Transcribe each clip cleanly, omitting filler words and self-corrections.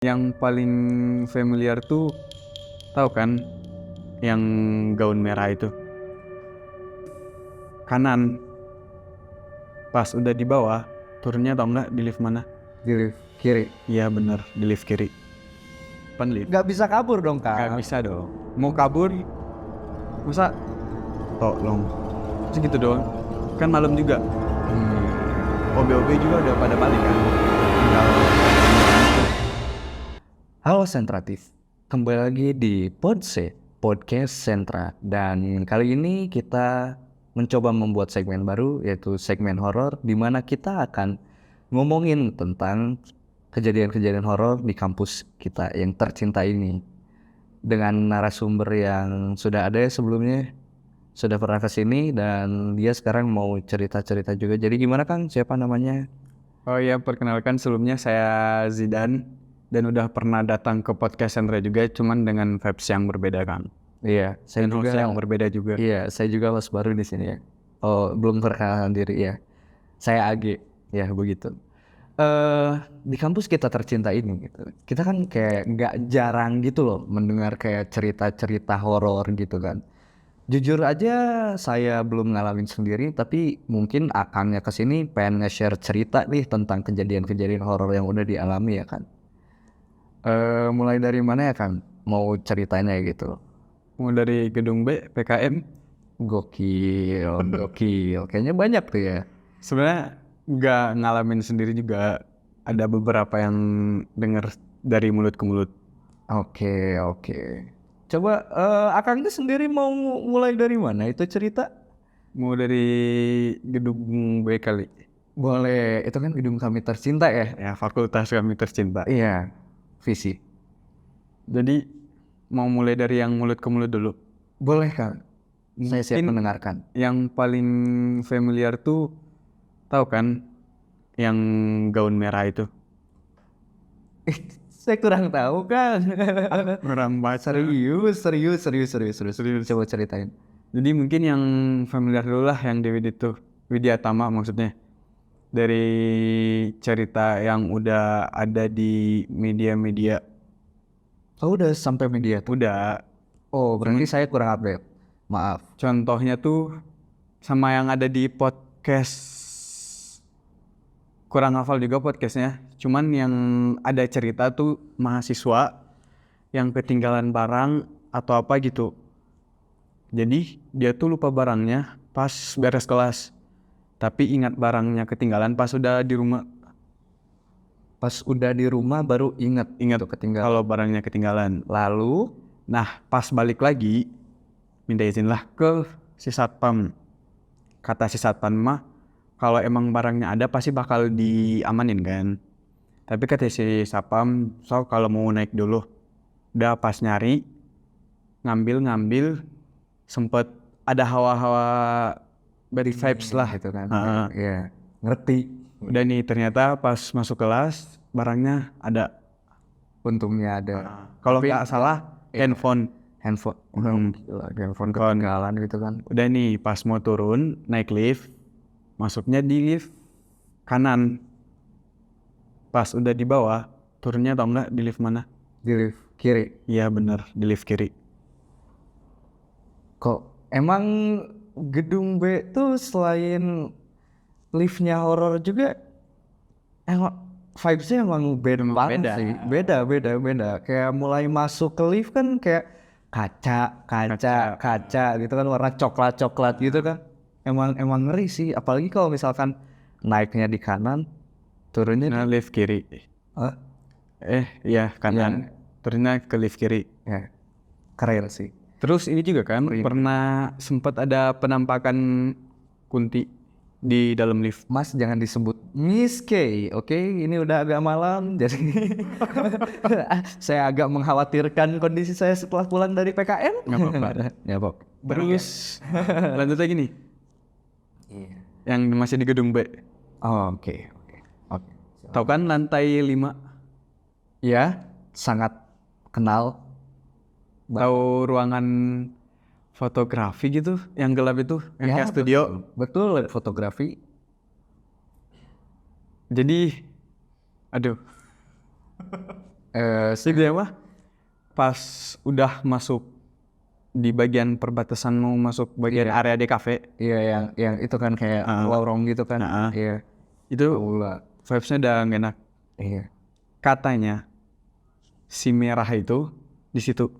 Yang paling familiar tuh tahu kan yang gaun merah itu kanan, pas udah di bawah turunnya tau nggak di lift mana? Di lift kiri. Iya bener, di lift kiri. Depan lift. Nggak bisa kabur dong, Kak. Gak bisa dong, mau kabur masa tolong segitu doang, kan malam juga. OB-OB juga udah pada balik kan. Tinggal Halo Sentratif, kembali lagi di Podcast Sentra. Dan kali ini kita mencoba membuat segmen baru, yaitu segmen horor, di mana kita akan ngomongin tentang kejadian-kejadian horor di kampus kita yang tercinta ini. Dengan narasumber yang sudah ada sebelumnya, sudah pernah kesini dan dia sekarang mau cerita-cerita juga. Jadi gimana Kang? Siapa namanya? Oh ya, perkenalkan sebelumnya saya Zidan dan udah pernah datang ke podcast Sentra juga, cuman dengan vibes yang berbeda kan. Iya, saya Dan juga host yang berbeda juga. Iya, saya juga host baru di sini ya. Oh, belum perkenalan diri ya. Saya Agi, ya begitu. Di kampus kita tercinta ini, gitu. Kita kan kayak nggak jarang gitu loh mendengar kayak cerita-cerita horor gitu kan. Jujur aja saya belum ngalamin sendiri, tapi mungkin akangnya kesini pengen nge-share cerita nih tentang kejadian-kejadian horor yang udah dialami ya kan. Mulai dari mana ya kan? Mau ceritanya gitu. Mau dari gedung B, PKM. Gokil. Kayaknya banyak tuh ya. Sebenarnya nggak ngalamin sendiri juga, ada beberapa yang denger dari mulut ke mulut. Oke. Coba Akang itu sendiri mau mulai dari mana itu cerita? Mau dari gedung B kali. Boleh, itu kan gedung kami tercinta ya. Ya, fakultas kami tercinta. Iya, visi. Jadi mau mulai dari yang mulut ke mulut dulu. Boleh Kang, saya siap Mungkin mendengarkan. yang paling familiar tuh tahu kan yang gaun merah itu. Saya kurang tahu kan. Kurang baca. Serius. Coba ceritain. Jadi mungkin yang familiar dulu lah yang Dewi itu, Widya Tama maksudnya. Dari cerita yang udah ada di media-media. Oh, udah sampai media tuh. Udah, Oh, berarti saya kurang update. Maaf. contohnya tuh sama yang ada di podcast. Kurang hafal juga podcastnya. Cuman yang ada cerita tuh mahasiswa yang ketinggalan barang atau apa gitu. Jadi dia tuh lupa barangnya pas beres kelas. Tapi ingat barangnya ketinggalan pas udah di rumah. Pas udah di rumah baru ingat tuh ketinggalan. Kalau barangnya ketinggalan. Lalu, Nah pas balik lagi minta izin lah ke si satpam. Kata si satpam mah kalau emang barangnya ada pasti bakal diamanin kan. Tapi kata si satpam, so kalau mau naik dulu. Udah pas nyari ngambil sempet ada hawa-hawa bad vibes lah gitu kan. Heeh. Iya, ngerti. Udah nih ternyata pas masuk kelas barangnya ada. Untungnya ada. Kalau Tapi nggak salah handphone. Gila, handphone ketinggalan gitu kan. Udah nih pas mau turun naik lift, masuknya di lift kanan. Pas udah di bawah turunnya tau nggak di lift mana? Di lift kiri. Iya bener, di lift kiri. Kok emang gedung B tuh selain liftnya horor juga emang vibes-nya emang beda banget beda. sih. Beda. Kayak mulai masuk ke lift kan kayak kaca gitu kan, warna coklat gitu kan. Emang ngeri sih, apalagi kalau misalkan naiknya di kanan, turunnya Nah di lift kiri. Hah? Iya kanan. Turunnya ke lift kiri. Ya, keren sih. Terus ini juga kan pernah sempat ada penampakan kunti di dalam lift. Mas jangan disebut Miss K, oke? Ini udah agak malam, jadi saya agak mengkhawatirkan kondisi saya setelah pulang dari PKM. Nggak apa-apa. Ya, Bob. Terus lanjut lagi nih, Iya. yang masih di gedung B. Oh, oke. Tahu kan lantai 5? Ya, sangat kenal. Tahu ruangan fotografi gitu, yang gelap itu, yang kayak studio. Betul, fotografi. Jadi, aduh, Jadi dia mah pas udah masuk di bagian perbatasan mau masuk bagian area DKV Iya yang itu kan kayak lorong gitu kan. Iya. itu Pula. vibes-nya udah gak enak. Iya. Katanya si merah itu di situ,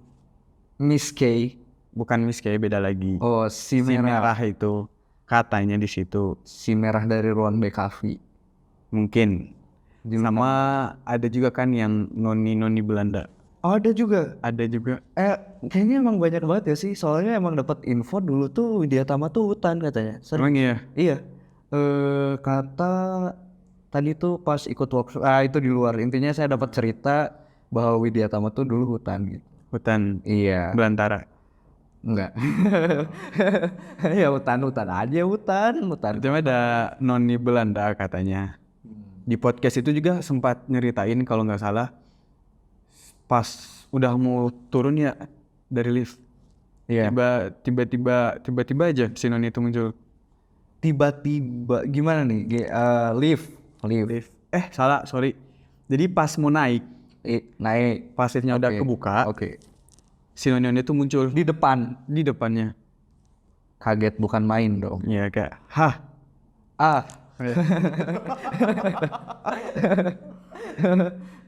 Miss K. bukan Miss K, beda lagi. Oh, si Si merah. merah itu katanya di situ Si merah dari ruang BKV. mungkin. Sama ada juga kan yang noni Belanda. Oh, ada juga. Ada juga. Kayaknya emang banyak banget ya sih. Soalnya emang dapat info dulu tuh Widyatama tuh hutan katanya. Emang iya. Iya. Kata tadi tuh pas ikut workshop, itu di luar. Intinya saya dapat cerita bahwa Widyatama tuh dulu hutan gitu. Hutan Iya. belantara. Enggak. Ya hutan aja hutan. Cuma ada noni Belanda katanya. Di podcast itu juga sempat nyeritain kalau nggak salah pas udah mau turun ya dari lift. Iya. Tiba-tiba aja si noni itu muncul. Tiba-tiba gimana nih? Lift. Salah, sorry. Jadi pas mau naik, Naik. pas liftnya udah kebuka, Oke. si noni itu muncul Di depan. di depannya. Kaget bukan main dong. Ya kayak, hah.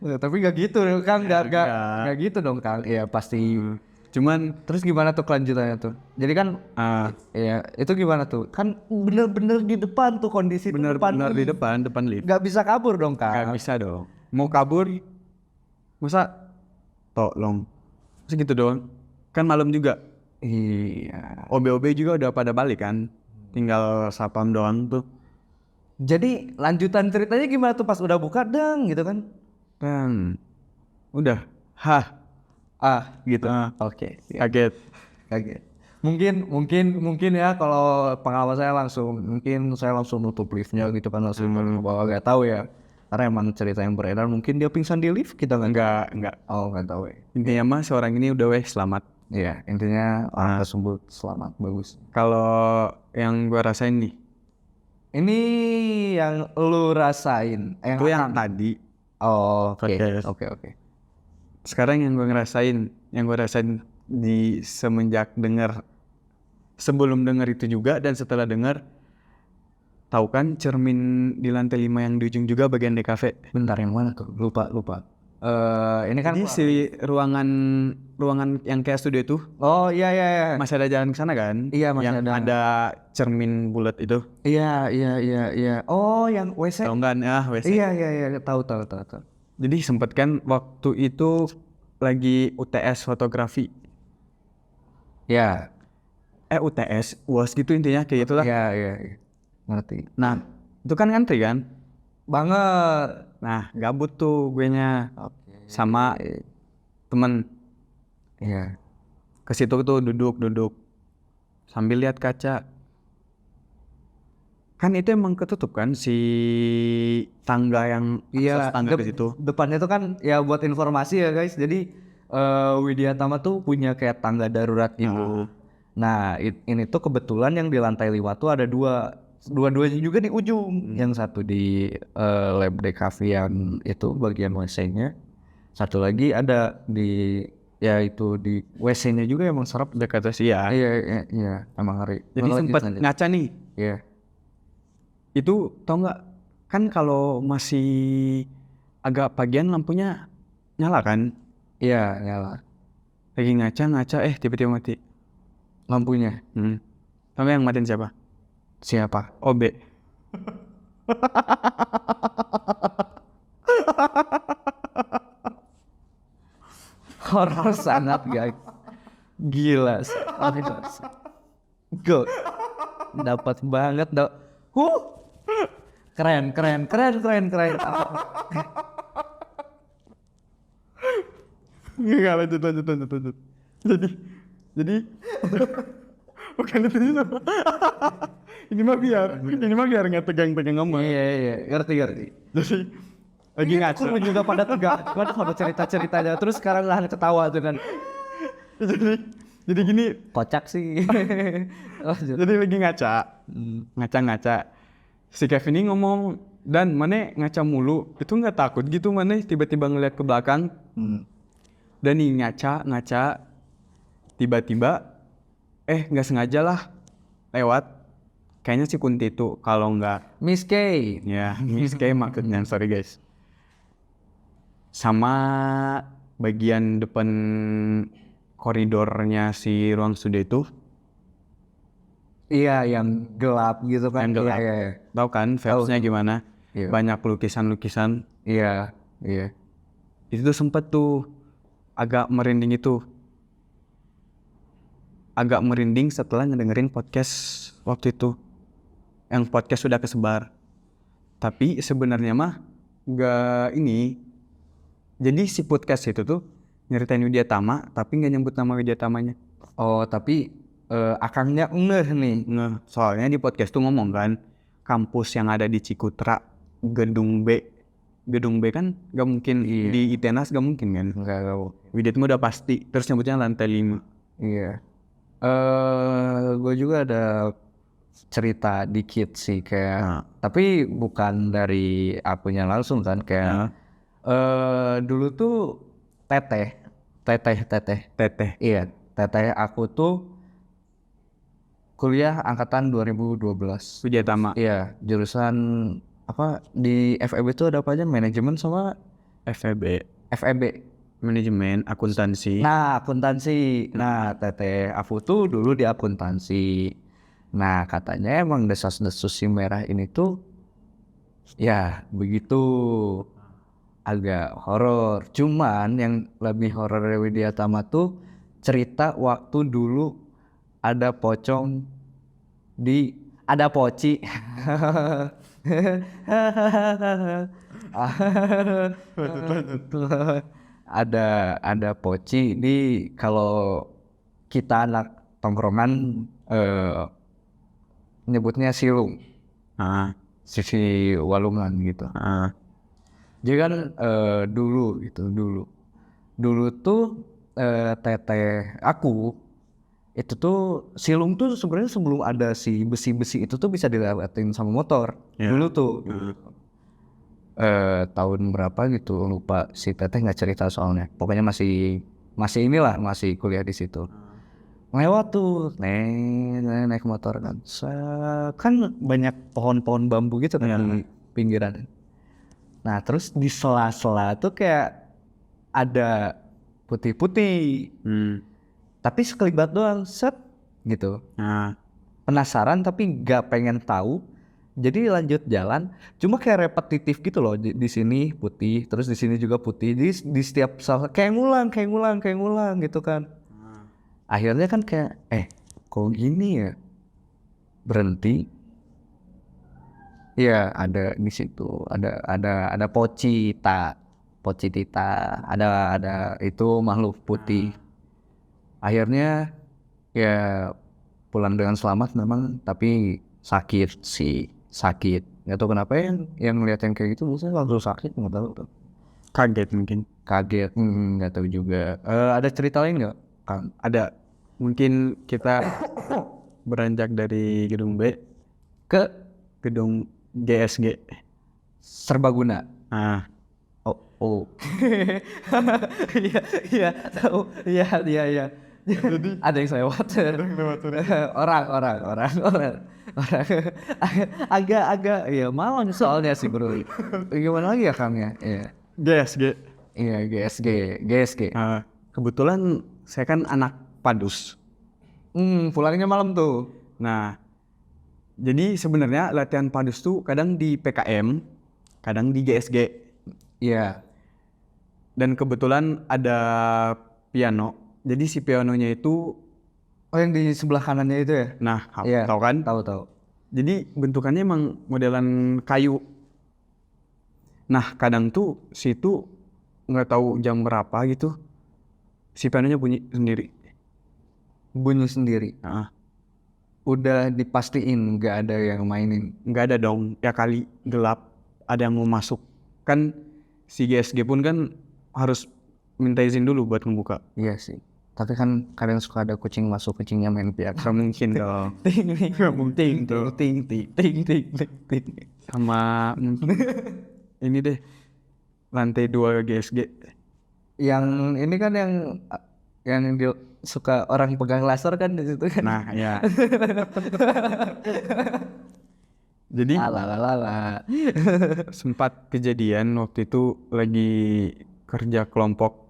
Tapi nggak gitu Kang, nggak gitu dong Kang. Iya pasti. Cuman Terus gimana tuh kelanjutannya tuh? Jadi kan, ya itu gimana tuh? Kan bener-bener di depan tuh kondisi tuh benar-benar di depan lift. Nggak bisa kabur dong Kang. Gak bisa dong. Mau kabur, masa tolong. Segitu doang. Kan malam juga. Iya. OB-OB juga udah pada balik kan. Tinggal sapam doang tuh. Jadi lanjutan ceritanya gimana tuh pas udah buka deng gitu kan? Dan udah, hah. Gitu. Oke. Kaget. Mungkin ya kalau pengalaman saya langsung nutup liftnya gitu kan langsung bawa nggak tahu ya. Karena emang cerita yang beredar mungkin dia pingsan di lift kita nggak. Enggak. Oh nggak tahu ya. Intinya mah seorang ini udah selamat. Iya intinya orang tersebut selamat bagus. Kalau yang gua rasain nih, Ini yang lu rasain. itu yang tadi. Oh oke. Podcast. Oke. Sekarang yang gue rasain di semenjak dengar, sebelum dengar itu juga dan setelah dengar, tahu kan cermin di lantai 5 yang di ujung juga bagian DKV. Bentar yang mana tuh? Lupa. Ini kan Jadi si ruangan yang kayak studio itu Oh iya. masih ada jalan ke sana kan? Iya, masih yang ada cermin bulat itu. Iya. Oh, yang WC. Tahu nggak? WC. Iya. Tahu. Jadi sempet kan waktu itu lagi UTS fotografi. Ya. UTS, UAS gitu intinya kayak gitulah. Iya. Ngerti. Nah, itu kan ngantri kan? Banget. Nah, gabut tuh gue nya sama temen. Iya. Ke situ tuh duduk sambil lihat kaca. Kan itu emang ketutup kan si tangga yang akses tangga ke situ. Depannya tuh kan ya buat informasi ya guys. Jadi Widyatama tuh punya kayak tangga darurat gitu. Nah, ini tuh kebetulan yang di lantai 5 tuh ada dua-duanya juga di ujung. Yang satu di lab DKV yang itu bagian WC-nya. Satu lagi ada di itu di WC-nya juga emang serap Dekat sih ya. Iya, emang ngeri. Jadi sempat ngaca nih. Iya. Itu tau nggak? Kan kalau masih agak pagian lampunya nyala kan? Iya, nyala. Lagi ngaca tiba-tiba mati Lampunya. Tau nggak yang matiin siapa? Siapa? OB. Horor sangat guys. Gila. Go. Dapat banget dong. Keren. Nggak, lanjut. Jadi bukan itu. Ini mah biar nggak tegang ngomong. Iya, ngerti. Jadi lagi ngaca. Aku juga pada tegang. Kan ada cerita-ceritanya. Terus sekarang lah ketawa tuh kan. Jadi gini. Kocak sih. Jadi lagi ngaca. Si Kevin ini ngomong, Dan mana ngaca mulu, itu nggak takut gitu mana tiba-tiba ngeliat ke belakang. Dan nih ngaca, tiba-tiba nggak sengaja lah lewat. Kayaknya si Kunti itu kalau nggak Miss K. ya Miss K maksudnya, sorry guys. Sama bagian depan koridornya si ruang studio itu Iya, yang gelap gitu kan. yang gelap. Iya. Tahu kan vibes-nya gimana? Iya. Banyak lukisan-lukisan. Iya. Itu tuh sempet tuh agak merinding itu. Agak merinding setelah ngedengerin podcast waktu itu. Yang podcast sudah kesebar. Tapi sebenarnya mah gak ini. Jadi si podcast itu tuh nyeritain Widya Tama tapi gak nyebut nama Widya Tamanya. Oh, tapi akangnya ngeh nih. Nah, soalnya di podcast tuh ngomong kan, kampus yang ada di Cikutra, gedung B. Gedung B kan gak mungkin, di ITENAS gak mungkin kan. Enggak tahu. Widya Tama udah pasti, terus nyebutnya lantai 5. Iya. Gue juga ada cerita dikit sih kayak, tapi bukan dari akunya langsung kan, kayak dulu tuh teteh. Teteh. Iya, teteh aku tuh kuliah angkatan 2012. Widya Tama. Iya, jurusan apa di FEB itu ada apa aja? Manajemen sama FEB. FEB. Manajemen, akuntansi. Nah, akuntansi. Nah, teteh aku tuh dulu di akuntansi. Nah, katanya emang desas-desus si merah ini tuh ya begitu agak horor. Cuman yang lebih horor dari Widya Tama tuh cerita waktu dulu ada pocong ada poci. ada poci di, kalau kita anak tongkrongan nyebutnya silung, sisi walungan gitu. Jadi kan dulu tuh teteh aku itu tuh silung tuh sebenarnya sebelum ada si besi-besi itu tuh bisa dilewatin sama motor. Dulu tuh tahun berapa gitu lupa, si teteh nggak cerita soalnya. Pokoknya masih masih kuliah di situ. Lewat tuh naik motor kan. Kan banyak pohon-pohon bambu gitu kan di pinggiran. Nah terus di sela-sela tuh kayak ada putih-putih. Tapi sekelibat doang, set gitu. Penasaran tapi gak pengen tahu. Jadi lanjut jalan, cuma kayak repetitif gitu loh. Di sini putih, terus di sini juga putih. Jadi di setiap kayak ngulang gitu kan. Akhirnya kan kayak kok gini ya? Berhenti. Iya, ada di situ. Ada pocita, ada itu makhluk putih. Akhirnya ya pulang dengan selamat memang, tapi sakit. Nggak tahu kenapa yang ngeliat yang kayak gitu biasanya langsung sakit, nggak tahu tuh. Kaget mungkin. Nggak tahu juga. Ada cerita lain nggak, Kang? Ada. Mungkin kita beranjak dari gedung B Ke gedung GSG. Serbaguna. Oh. Iya, tahu. Iya. Ada yang lewat. Orang. Agak ya malang soalnya sih bro. Gimana lagi ya Kang ya? Iya. GSG. Iya, GSG. Kebetulan saya kan anak Padus. Pulangnya malam tuh. Nah, jadi sebenarnya latihan Padus tuh kadang di PKM, kadang di GSG. Iya. Dan kebetulan ada piano. Jadi si pianonya itu, yang di sebelah kanannya itu ya? nah, Iya. tahu kan? Tahu. Jadi bentukannya emang modelan kayu. Nah, kadang tuh situ nggak tahu jam berapa gitu, si pianonya bunyi sendiri. Udah dipastiin nggak ada yang mainin? Nggak ada dong, ya kali gelap, ada yang mau masuk. Kan si GSG pun kan harus minta izin dulu buat ngebuka. Iya sih. Tapi kan kadang suka ada kucing masuk, kucingnya main piano. Gak mungkin dong. Gak mungkin tuh. Ting ting ting ting ting ting. Sama mungkin ini deh, lantai 2 GSG. Yang ini kan yang dia suka orang pegang laser kan di situ kan. Nah ya. Jadi Alalala. sempat kejadian waktu itu lagi kerja kelompok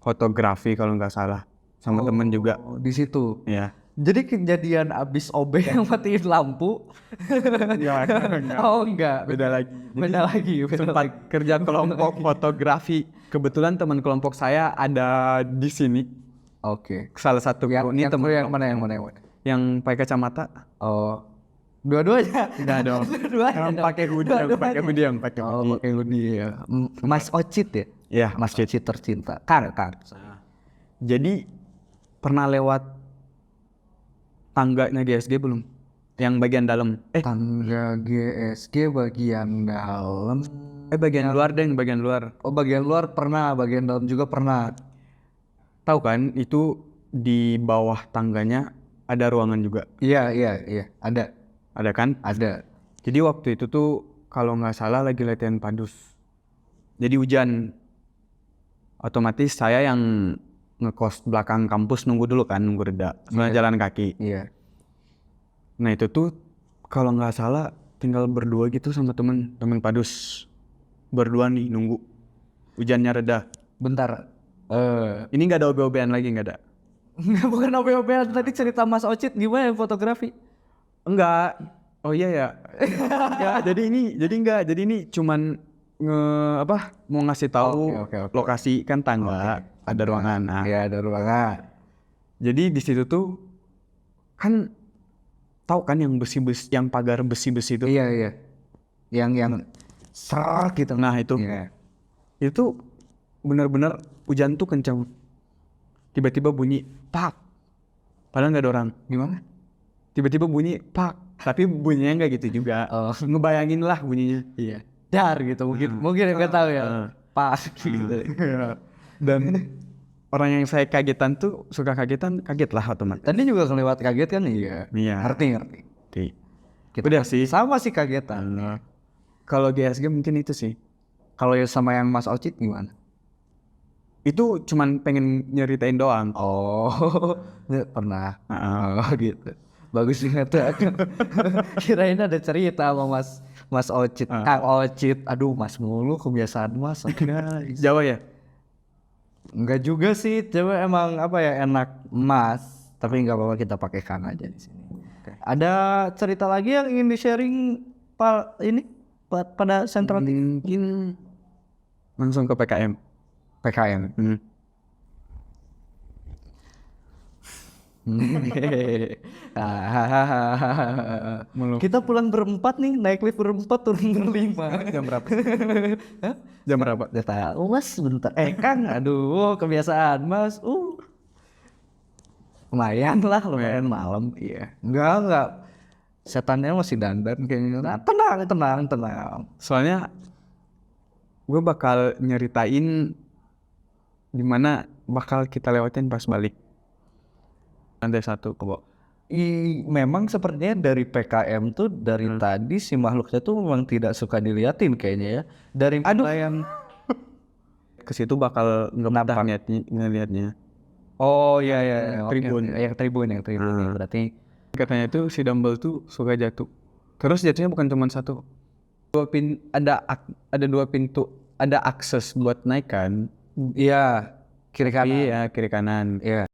fotografi kalau nggak salah, sama temen juga. Oh, di situ. Ya. Jadi kejadian abis OB yang matiin lampu. Enggak. Oh enggak. Beda lagi. Beda lagi. Sempat kerja kelompok fotografi. Kebetulan teman kelompok saya ada di sini. Oke. Salah satu Yang ini teman yang mana yang mana? yang pakai kacamata. Oh. Dua-duanya. Enggak dong. Dua-duanya. Yang pakai hoodie, yang pakai hoodie, yang pakai Oh, hoodie. pakai hoodie ya. Mas Ocit ya? Iya, Mas Ocit tercinta. Kang. Jadi pernah lewat tangganya GSG belum? Yang bagian dalam. Tangga GSG bagian dalam. Bagian luar deh, bagian luar. Oh, bagian luar pernah, bagian dalam juga pernah. Tahu kan itu di bawah tangganya ada ruangan juga. Iya, ada. Ada kan? Ada. Jadi waktu itu tuh kalau nggak salah lagi latihan padus. Jadi hujan. Otomatis saya yang ngekos belakang kampus nunggu dulu kan, nunggu reda. Soalnya jalan kaki. Iya. Nah itu tuh kalau nggak salah tinggal berdua gitu sama temen padus. Berdua nih nunggu hujannya reda. Bentar. Ini nggak ada OB-OB-an lagi, nggak ada. Enggak, bukan OB-OB tadi cerita Mas Ocit gimana yang fotografi? Enggak. Oh iya ya. Ya jadi ini cuman mau ngasih tahu Oke. lokasi kan tangga, ada ruangan. Nah, Iya, ada ruangan. jadi di situ tuh kan tahu kan yang besi-besi, yang pagar besi-besi itu. Iya. Yang serak gitu. Nah, itu. Iya. Itu benar-benar hujan tuh kencang. Tiba-tiba bunyi pak. Padahal nggak ada orang. Gimana? Tiba-tiba bunyi pak. Tapi bunyinya nggak gitu juga. Oh. Ngebayangin lah bunyinya. Iya. Dar gitu mungkin nggak tahu ya. Pas gitu. Dan orang yang saya kagetan tuh suka kaget lah otomatis. Tadi juga kelewat kaget kan? Iya. Iya. Ngerti. Udah sih. Sama sih kagetan. Kalau GSG mungkin itu sih. Kalau yang sama yang Mas Ocit gimana? Itu cuman pengen nyeritain doang. Oh, pernah. Heeh. Oh gitu. Bagus banget tuh. Kirain ada cerita sama Mas Ocit. Kang Ocit. Aduh, Mas mulu kebiasaan Mas. Jawa ya? Enggak juga sih. Coba emang apa ya, enak Mas. Tapi nggak apa-apa, kita pakai Kang aja di sini. Ada cerita lagi yang ingin di-sharing pada sentral Mungkin langsung ke PKM. PKM. Kita pulang berempat nih, naik lift berempat, turun berlima. Jam berapa? Jam berapa? Udah tahu Mas, bentar. Kang, aduh kebiasaan Mas. Lumayan malam. Iya. Enggak. Setannya masih dandan kayaknya. Nah, tenang. Soalnya gue bakal nyeritain dimana bakal kita lewatin pas balik. Lantai 1 kok. Memang sepertinya dari PKM tuh dari tadi si makhluknya tuh memang tidak suka diliatin kayaknya ya. Dari yang ke situ bakal ngebantah ngeliatnya. Oh iya. Tribun. Yang tribun. Berarti Katanya tuh si Dumble tuh suka jatuh. Terus jatuhnya bukan cuma satu. Ada 2 pintu, ada akses buat naik kan. iya, kiri kanan. Iya, kiri kanan. Iya.